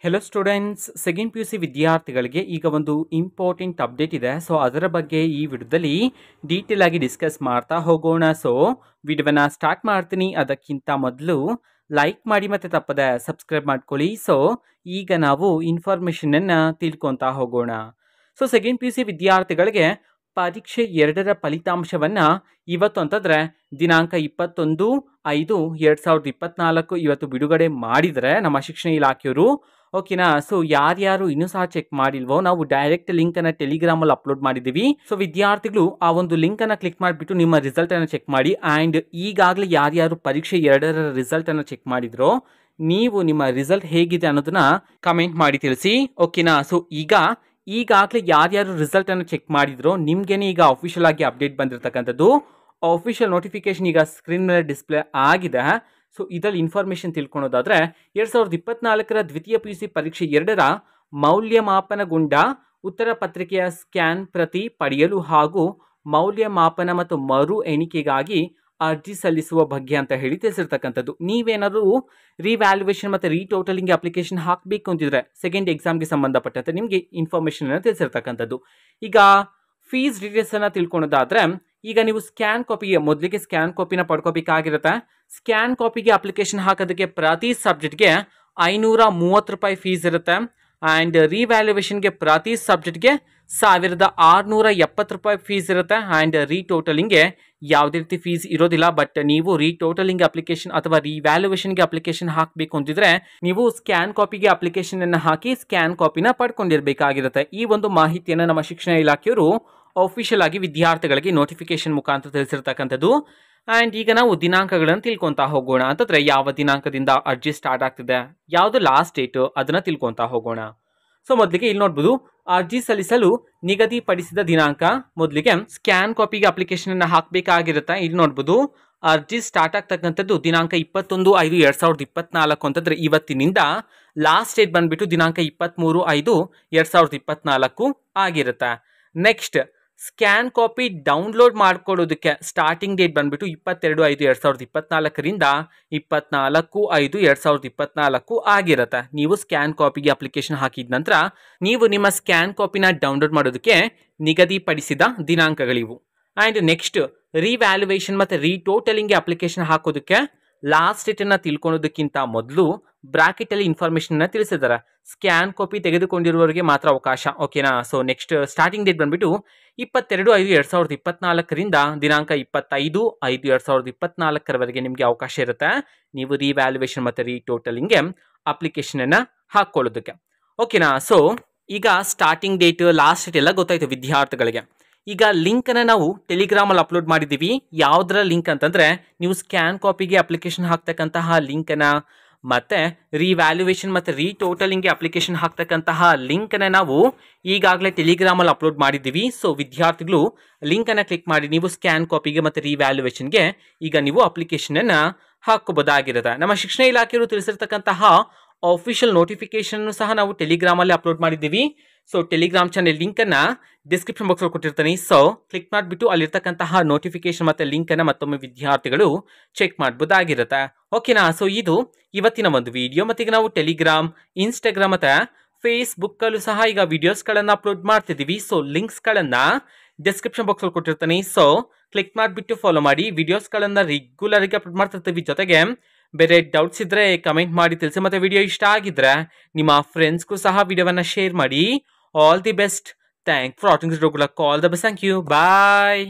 Hello students, second P U C ವಿದ್ಯಾರ್ಥಿಗಳಿಗೆ ಈಗ ಒಂದು ಇಂಪಾರ್ಟೆಂಟ್ ಅಪ್ಡೇಟ್ ಇದೆ. ಸೊ ಅದರ ಬಗ್ಗೆ ಈ ವಿಡಿಯೋದಲ್ಲಿ ಡೀಟೇಲ್ ಆಗಿ ಡಿಸ್ಕಸ್ ಮಾಡ್ತಾ ಹೋಗೋಣ. ಸೊ ವಿಡಿಯೋನ ಸ್ಟಾರ್ಟ್ ಮಾಡ್ತೀನಿ. ಅದಕ್ಕಿಂತ ಮೊದಲು ಲೈಕ್ ಮಾಡಿ ಮತ್ತು ತಪ್ಪದೆ ಸಬ್ಸ್ಕ್ರೈಬ್ ಮಾಡ್ಕೊಳ್ಳಿ. ಸೊ ಈಗ ನಾವು ಇನ್ಫಾರ್ಮೇಷನನ್ನು ತಿಳ್ಕೊತಾ ಹೋಗೋಣ. So second P U C ವಿದ್ಯಾರ್ಥಿಗಳಿಗೆ ಪರೀಕ್ಷೆ 2ರ ಫಲಿತಾಂಶವನ್ನು ಇವತ್ತು ಅಂತಂದರೆ ದಿನಾಂಕ 21/5/2024 ಇವತ್ತು ಬಿಡುಗಡೆ ಮಾಡಿದರೆ ನಮ್ಮ ಶಿಕ್ಷಣ ಇಲಾಖೆಯವರು. ಓಕೆನಾ. ಸೊ ಯಾರ್ಯಾರು ಇನ್ನೂ ಸಹ ಚೆಕ್ ಮಾಡಿಲ್ವೋ, ನಾವು ಡೈರೆಕ್ಟ್ ಲಿಂಕನ್ನು ಟೆಲಿಗ್ರಾಮಲ್ಲಿ ಅಪ್ಲೋಡ್ ಮಾಡಿದ್ದೀವಿ. ಸೊ ವಿದ್ಯಾರ್ಥಿಗಳು ಆ ಒಂದು ಲಿಂಕನ್ನು ಕ್ಲಿಕ್ ಮಾಡಿಬಿಟ್ಟು ನಿಮ್ಮ ರಿಸಲ್ಟನ್ನು ಚೆಕ್ ಮಾಡಿ. ಆ್ಯಂಡ್ ಈಗಾಗಲೇ ಯಾರ್ಯಾರು ಪರೀಕ್ಷೆ 2ರ ರಿಸಲ್ಟನ್ನು ಚೆಕ್ ಮಾಡಿದ್ರೋ ನೀವು ನಿಮ್ಮ ರಿಸಲ್ಟ್ ಹೇಗಿದೆ ಅನ್ನೋದನ್ನ ಕಮೆಂಟ್ ಮಾಡಿ ತಿಳಿಸಿ. ಓಕೆನಾ. ಸೊ ಈಗಾಗಲೇ ಯಾರ್ಯಾರು ರಿಸಲ್ಟನ್ನು ಚೆಕ್ ಮಾಡಿದ್ರೋ ನಿಮಗೇನೆ ಈಗ ಅಫಿಷಿಯಲ್ ಆಗಿ ಅಪ್ಡೇಟ್ ಬಂದಿರತಕ್ಕಂಥದ್ದು. ಅಫಿಷಿಯಲ್ ನೋಟಿಫಿಕೇಶನ್ ಈಗ ಸ್ಕ್ರೀನ್ ಮೇಲೆ ಡಿಸ್ಪ್ಲೇ ಆಗಿದೆ. ಸೊ ಇದರಲ್ಲಿ ಇನ್ಫಾರ್ಮೇಷನ್ ತಿಳ್ಕೊಳೋದಾದರೆ 2024ರ ದ್ವಿತೀಯ ಪಿ ಯು ಸಿ ಪರೀಕ್ಷೆ 2ರ ಮೌಲ್ಯಮಾಪನಗೊಂಡ ಉತ್ತರ ಪತ್ರಿಕೆಯ ಸ್ಕ್ಯಾನ್ ಪ್ರತಿ ಪಡೆಯಲು ಹಾಗೂ ಮೌಲ್ಯಮಾಪನ ಮತ್ತು ಮರು ಎಣಿಕೆಗಾಗಿ ಅರ್ಜಿ ಸಲ್ಲಿಸುವ ಬಗ್ಗೆ ಅಂತ ಹೇಳಿ ತಿಳಿಸಿರ್ತಕ್ಕಂಥದ್ದು. ನೀವೇನಾದರೂ ರಿವ್ಯಾಲ್ಯೂಯೇಷನ್ ಮತ್ತು ರೀಟೋಟಲಿಂಗ್ ಅಪ್ಲಿಕೇಶನ್ ಹಾಕಬೇಕು ಅಂತಿದ್ರೆ ಸೆಕೆಂಡ್ ಎಕ್ಸಾಮ್ಗೆ ಸಂಬಂಧಪಟ್ಟಂತೆ ನಿಮಗೆ ಇನ್ಫಾರ್ಮೇಷನ್ ತಿಳಿಸಿರ್ತಕ್ಕಂಥದ್ದು. ಈಗ ಫೀಸ್ ಡೀಟೇಲ್ಸನ್ನು ತಿಳ್ಕೊಳೋದಾದರೆ ಈಗ ನೀವು ಸ್ಕ್ಯಾನ್ ಕಾಪಿಗೆ ಮೊದಲಿಗೆ ಸ್ಕ್ಯಾನ್ ಕಾಪಿನ ಪಡ್ಕೋಬೇಕಾಗಿರುತ್ತೆ. ಸ್ಕ್ಯಾನ್ ಕಾಪಿಗೆ ಅಪ್ಲಿಕೇಶನ್ ಹಾಕೋದಕ್ಕೆ ಪ್ರತಿ ಸಬ್ಜೆಕ್ಟ್ಗೆ 530 ರೂಪಾಯಿ ಫೀಸ್ ಇರುತ್ತೆ. ಆ್ಯಂಡ್ ರಿವ್ಯಾಲ್ಯೂಯೇಷನ್ಗೆ ಪ್ರತಿ ಸಬ್ಜೆಕ್ಟ್ಗೆ 1670 ರೂಪಾಯಿ ಫೀಸ್ ಇರುತ್ತೆ. ಆ್ಯಂಡ್ ರೀಟೋಟಲಿಂಗ್ಗೆ ಯಾವುದೇ ರೀತಿ ಫೀಸ್ ಇರೋದಿಲ್ಲ. ಬಟ್ ನೀವು ರೀಟೋಟಲಿಂಗ್ ಅಪ್ಲಿಕೇಶನ್ ಅಥವಾ ರಿವ್ಯಾಲ್ಯೂಯೇಷನ್ಗೆ ಅಪ್ಲಿಕೇಶನ್ ಹಾಕಬೇಕು ಅಂತಿದ್ರೆ ನೀವು ಸ್ಕ್ಯಾನ್ ಕಾಪಿಗೆ ಅಪ್ಲಿಕೇಶನನ್ನು ಹಾಕಿ ಸ್ಕ್ಯಾನ್ ಕಾಪಿನ ಪಡ್ಕೊಂಡಿರಬೇಕಾಗಿರುತ್ತೆ. ಈ ಒಂದು ಮಾಹಿತಿಯನ್ನು ನಮ್ಮ ಶಿಕ್ಷಣ ಇಲಾಖೆಯವರು ಅಫಿಷಿಯಲ್ ಆಗಿ ವಿದ್ಯಾರ್ಥಿಗಳಿಗೆ ನೋಟಿಫಿಕೇಶನ್ ಮುಖಾಂತರ ತಿಳಿಸಿರ್ತಕ್ಕಂಥದ್ದು. ಆ್ಯಂಡ್ ಈಗ ನಾವು ದಿನಾಂಕಗಳನ್ನು ತಿಳ್ಕೊತಾ ಹೋಗೋಣ. ಅಂತಂದರೆ ಯಾವ ದಿನಾಂಕದಿಂದ ಅರ್ಜಿ ಸ್ಟಾರ್ಟ್ ಆಗ್ತಿದೆ, ಯಾವುದು ಲಾಸ್ಟ್ ಡೇಟು ಅದನ್ನು ತಿಳ್ಕೊತಾ ಹೋಗೋಣ. ಸೊ ಮೊದಲಿಗೆ ಇಲ್ಲಿ ನೋಡ್ಬೋದು, ಅರ್ಜಿ ಸಲ್ಲಿಸಲು ನಿಗದಿಪಡಿಸಿದ ದಿನಾಂಕ. ಮೊದಲಿಗೆ ಸ್ಕ್ಯಾನ್ ಕಾಪಿಗೆ ಅಪ್ಲಿಕೇಶನನ್ನು ಹಾಕಬೇಕಾಗಿರುತ್ತೆ. ಇಲ್ಲಿ ನೋಡ್ಬೋದು ಅರ್ಜಿ ಸ್ಟಾರ್ಟ್ ಆಗ್ತಕ್ಕಂಥದ್ದು ದಿನಾಂಕ 21/5/2024 ಅಂತಂದರೆ ಇವತ್ತಿನಿಂದ. ಲಾಸ್ಟ್ ಡೇಟ್ ಬಂದುಬಿಟ್ಟು ದಿನಾಂಕ 23/5/2024 ಆಗಿರುತ್ತೆ. ನೆಕ್ಸ್ಟ್ ಸ್ಕ್ಯಾನ್ ಕಾಪಿ ಡೌನ್ಲೋಡ್ ಮಾಡ್ಕೊಳ್ಳೋದಕ್ಕೆ ಸ್ಟಾರ್ಟಿಂಗ್ ಡೇಟ್ ಬಂದುಬಿಟ್ಟು 22/5/2024ರಿಂದ 24/5/2024 ಆಗಿರುತ್ತೆ. ನೀವು ಸ್ಕ್ಯಾನ್ ಕಾಪಿಗೆ ಅಪ್ಲಿಕೇಶನ್ ಹಾಕಿದ ನಂತರ ನೀವು ನಿಮ್ಮ ಸ್ಕ್ಯಾನ್ ಕಾಪಿನ ಡೌನ್ಲೋಡ್ ಮಾಡೋದಕ್ಕೆ ನಿಗದಿಪಡಿಸಿದ ದಿನಾಂಕಗಳಿವು. ಆ್ಯಂಡ್ ನೆಕ್ಸ್ಟ್ ರಿವ್ಯಾಲ್ಯೂಯೇಷನ್ ಮತ್ತು ರೀಟೋಟಲಿಂಗ್ಗೆ ಅಪ್ಲಿಕೇಶನ್ ಹಾಕೋದಕ್ಕೆ ಲಾಸ್ಟ್ ಡೇಟನ್ನು ತಿಳ್ಕೊಳೋದಕ್ಕಿಂತ ಮೊದಲು ಬ್ರಾಕೆಟಲ್ಲಿ ಇನ್ಫಾರ್ಮೇಷನ್ನ ತಿಳಿಸಿದ್ದಾರೆ. ಸ್ಕ್ಯಾನ್ ಕಾಪಿ ತೆಗೆದುಕೊಂಡಿರುವವರಿಗೆ ಮಾತ್ರ ಅವಕಾಶ. ಓಕೆನಾ. ಸೊ ನೆಕ್ಸ್ಟ್ ಸ್ಟಾರ್ಟಿಂಗ್ ಡೇಟ್ ಬಂದುಬಿಟ್ಟು 22/5/2024ರಿಂದ ದಿನಾಂಕ 25/5/2024 ನಿಮಗೆ ಅವಕಾಶ ಇರುತ್ತೆ. ನೀವು ರಿವ್ಯಾಲ್ಯೂಯೇಷನ್ ಮತ್ತು ರೀಟೋಟಲಿಂಗ್ಗೆ ಅಪ್ಲಿಕೇಶನನ್ನು ಹಾಕ್ಕೊಳ್ಳೋದಕ್ಕೆ. ಓಕೆನಾ. ಸೊ ಈಗ ಸ್ಟಾರ್ಟಿಂಗ್ ಡೇಟ್ ಲಾಸ್ಟ್ ಡೇಟ್ ಎಲ್ಲ ಗೊತ್ತಾಯಿತು ವಿದ್ಯಾರ್ಥಿಗಳಿಗೆ. ಈಗ ಲಿಂಕನ್ನು ನಾವು ಟೆಲಿಗ್ರಾಮಲ್ಲಿ ಅಪ್ಲೋಡ್ ಮಾಡಿದ್ದೀವಿ. ಯಾವುದರ ಲಿಂಕ್ ಅಂತಂದರೆ ನೀವು ಸ್ಕ್ಯಾನ್ ಕಾಪಿಗೆ ಅಪ್ಲಿಕೇಶನ್ ಹಾಕ್ತಕ್ಕಂತಹ ಲಿಂಕನ್ನು ಮತ್ತು ರಿವ್ಯಾಲ್ಯೂಯೇಷನ್ ಮತ್ತು ರೀಟೋಟಲಿಂಗ್ಗೆ ಅಪ್ಲಿಕೇಶನ್ ಹಾಕ್ತಕ್ಕಂತಹ ಲಿಂಕನ್ನು ನಾವು ಈಗಾಗಲೇ ಟೆಲಿಗ್ರಾಮಲ್ಲಿ ಅಪ್ಲೋಡ್ ಮಾಡಿದ್ದೀವಿ. ಸೊ ವಿದ್ಯಾರ್ಥಿಗಳು ಲಿಂಕನ್ನು ಕ್ಲಿಕ್ ಮಾಡಿ ನೀವು ಸ್ಕ್ಯಾನ್ ಕಾಪಿಗೆ ಮತ್ತು ರಿವ್ಯಾಲ್ಯೂಯೇಷನ್ಗೆ ಈಗ ನೀವು ಅಪ್ಲಿಕೇಶನನ್ನು ಹಾಕೋಬೋದಾಗಿರುತ್ತೆ. ನಮ್ಮ ಶಿಕ್ಷಣ ಇಲಾಖೆಯವರು ತಿಳಿಸಿರ್ತಕ್ಕಂತಹ ಆಫಿಷಿಯಲ್ ನೋಟಿಫಿಕೇಶನ್ ಸಹ ನಾವು ಟೆಲಿಗ್ರಾಮಲ್ಲಿ ಅಪ್ಲೋಡ್ ಮಾಡಿದ್ದೀವಿ. ಸೊ ಟೆಲಿಗ್ರಾಮ್ ಚಾನೆಲ್ ಲಿಂಕನ್ನು ಡಿಸ್ಕ್ರಿಪ್ಷನ್ ಬಾಕ್ಸಲ್ಲಿ ಕೊಟ್ಟಿರ್ತೀನಿ. ಸೊ ಕ್ಲಿಕ್ ಮಾಡಿಬಿಟ್ಟು ಅಲ್ಲಿರ್ತಕ್ಕಂತಹ ನೋಟಿಫಿಕೇಶನ್ ಮತ್ತು ಲಿಂಕನ್ನು ಮತ್ತೊಮ್ಮೆ ವಿದ್ಯಾರ್ಥಿಗಳು ಚೆಕ್ ಮಾಡ್ಬೋದಾಗಿರುತ್ತೆ. ಓಕೆನಾ. ಸೊ ಇದು ಇವತ್ತಿನ ಒಂದು ವಿಡಿಯೋ. ಮತ್ತು ಈಗ ನಾವು ಟೆಲಿಗ್ರಾಮ್, ಇನ್ಸ್ಟಾಗ್ರಾಮ್ ಮತ್ತು ಫೇಸ್ಬುಕ್ಕಲ್ಲೂ ಸಹ ಈಗ ವಿಡಿಯೋಸ್ಗಳನ್ನು ಅಪ್ಲೋಡ್ ಮಾಡ್ತಿದ್ದೀವಿ. ಸೊ ಲಿಂಕ್ಸ್ಗಳನ್ನು ಡಿಸ್ಕ್ರಿಪ್ಷನ್ ಬಾಕ್ಸಲ್ಲಿ ಕೊಟ್ಟಿರ್ತೀನಿ. ಸೊ ಕ್ಲಿಕ್ ಮಾಡಿಬಿಟ್ಟು ಫಾಲೋ ಮಾಡಿ. ವಿಡಿಯೋಸ್ಗಳನ್ನು ರೆಗ್ಯುಲರ್ ಆಗಿ ಅಪ್ಲೋಡ್ ಮಾಡ್ತಿರ್ತೀವಿ. ಜೊತೆಗೆ ಬೇರೆ ಡೌಟ್ಸ್ ಇದ್ದರೆ ಕಮೆಂಟ್ ಮಾಡಿ ತಿಳಿಸಿ. ಮತ್ತು ವಿಡಿಯೋ ಇಷ್ಟ ಆಗಿದ್ರೆ ನಿಮ್ಮ ಫ್ರೆಂಡ್ಸ್ಗೂ ಸಹ ವಿಡಿಯೋವನ್ನು ಶೇರ್ ಮಾಡಿ. All the best. Thank for watching this video. All the best. Thank you. Bye.